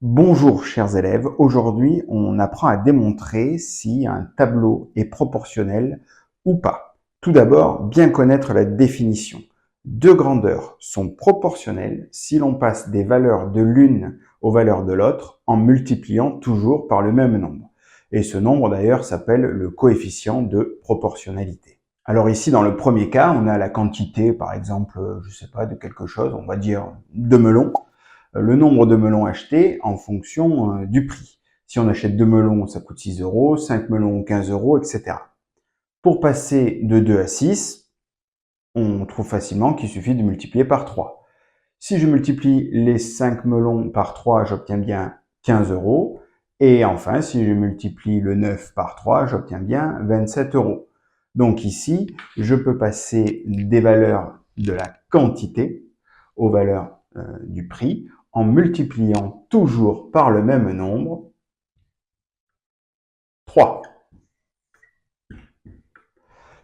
Bonjour chers élèves, aujourd'hui on apprend à démontrer si un tableau est proportionnel ou pas. Tout d'abord, bien connaître la définition. Deux grandeurs sont proportionnelles si l'on passe des valeurs de l'une aux valeurs de l'autre en multipliant toujours par le même nombre. Et ce nombre d'ailleurs s'appelle le coefficient de proportionnalité. Alors ici dans le premier cas, on a la quantité par exemple, je sais pas, de quelque chose, on va dire de melons. Le nombre de melons achetés en fonction du prix. Si on achète 2 melons, ça coûte 6 euros, 5 melons, 15 euros, etc. Pour passer de 2 à 6, on trouve facilement qu'il suffit de multiplier par 3. Si je multiplie les 5 melons par 3, j'obtiens bien 15 euros. Et enfin, si je multiplie le 9 par 3, j'obtiens bien 27 euros. Donc ici, je peux passer des valeurs de la quantité aux valeurs du prix en multipliant toujours par le même nombre, 3.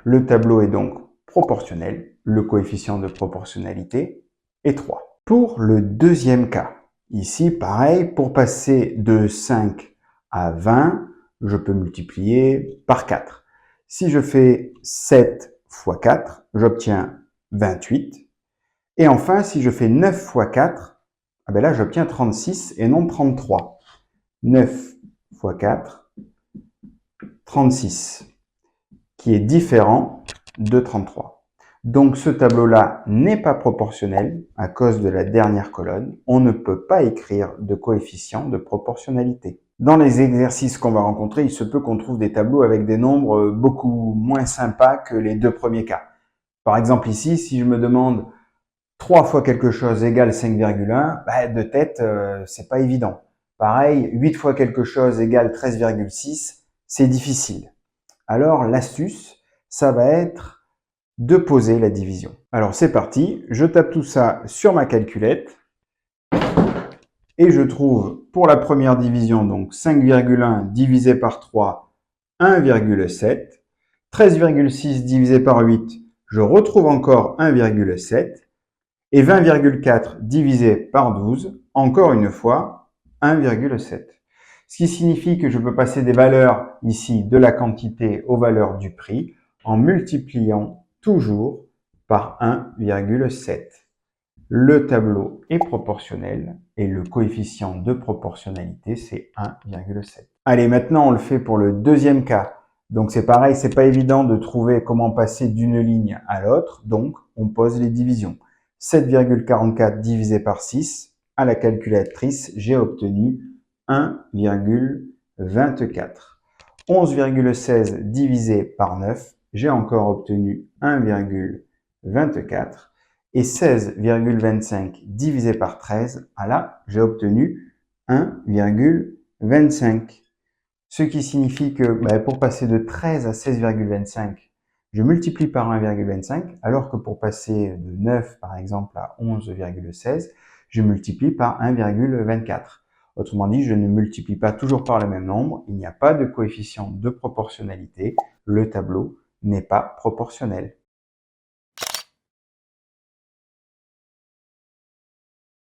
Le tableau est donc proportionnel, le coefficient de proportionnalité est 3. Pour le deuxième cas, ici pareil, pour passer de 5 à 20, je peux multiplier par 4. Si je fais 7 fois 4, j'obtiens 28. Et enfin, si je fais 9 fois 4, là j'obtiens 36 et non 33. 9 fois 4, 36, qui est différent de 33. Donc ce tableau-là n'est pas proportionnel à cause de la dernière colonne. On ne peut pas écrire de coefficient de proportionnalité. Dans les exercices qu'on va rencontrer, il se peut qu'on trouve des tableaux avec des nombres beaucoup moins sympas que les deux premiers cas. Par exemple ici, si je me demande 3 fois quelque chose égale 5,1, de tête, c'est pas évident. Pareil, 8 fois quelque chose égale 13,6, c'est difficile. Alors l'astuce, ça va être de poser la division. Alors c'est parti, je tape tout ça sur ma calculette et je trouve pour la première division, donc 5,1 divisé par 3, 1,7. 13,6 divisé par 8, je retrouve encore 1,7. Et 20,4 divisé par 12, encore une fois, 1,7. Ce qui signifie que je peux passer des valeurs ici de la quantité aux valeurs du prix en multipliant toujours par 1,7. Le tableau est proportionnel et le coefficient de proportionnalité, c'est 1,7. Allez, maintenant on le fait pour le deuxième cas. Donc c'est pareil, c'est pas évident de trouver comment passer d'une ligne à l'autre, donc on pose les divisions. 7,44 divisé par 6, à la calculatrice, j'ai obtenu 1,24. 11,16 divisé par 9, j'ai encore obtenu 1,24. Et 16,25 divisé par 13, là, j'ai obtenu 1,25. Ce qui signifie que pour passer de 13 à 16,25, je multiplie par 1,25, alors que pour passer de 9, par exemple, à 11,16, je multiplie par 1,24. Autrement dit, je ne multiplie pas toujours par le même nombre, il n'y a pas de coefficient de proportionnalité, le tableau n'est pas proportionnel.